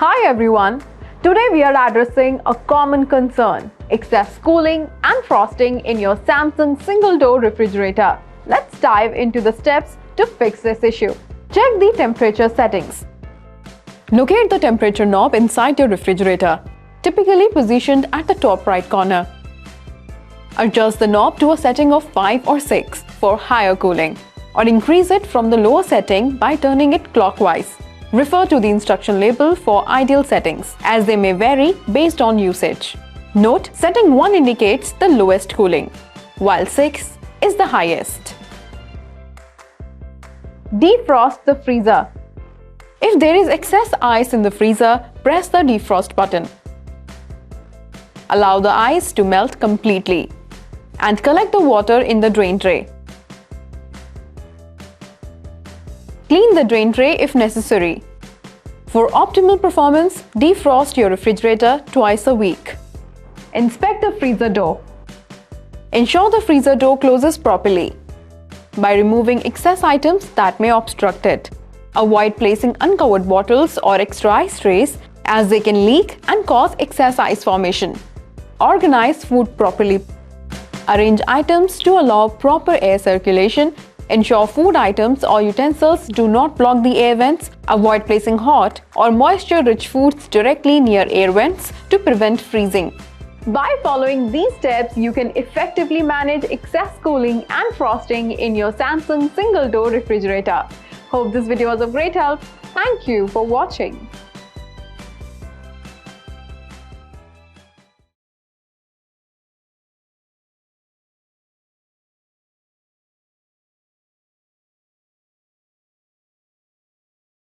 Hi everyone! Today we are addressing a common concern: excess cooling and frosting in your Samsung single-door refrigerator. Let's dive into the steps to fix this issue. Check the temperature settings. Locate the temperature knob inside your refrigerator, typically positioned at the top right corner. Adjust the knob to a setting of 5 or 6 for higher cooling, or increase it from the lower setting by turning it clockwise. Refer to the instruction label for ideal settings, as they may vary based on usage. Note, setting 1 indicates the lowest cooling, while 6 is the highest. Defrost the freezer. If there is excess ice in the freezer, press the defrost button. Allow the ice to melt completely and collect the water in the drain tray. Clean the drain tray if necessary. For optimal performance, defrost your refrigerator twice a week. Inspect the freezer door. Ensure the freezer door closes properly by removing excess items that may obstruct it. Avoid placing uncovered bottles or extra ice trays, as they can leak and cause excess ice formation. Organize food properly. Arrange items to allow proper air circulation. Ensure food items or utensils do not block the air vents. Avoid placing hot or moisture-rich foods directly near air vents to prevent freezing. By following these steps, you can effectively manage excess cooling and frosting in your Samsung single-door refrigerator. Hope this video was of great help. Thank you for watching.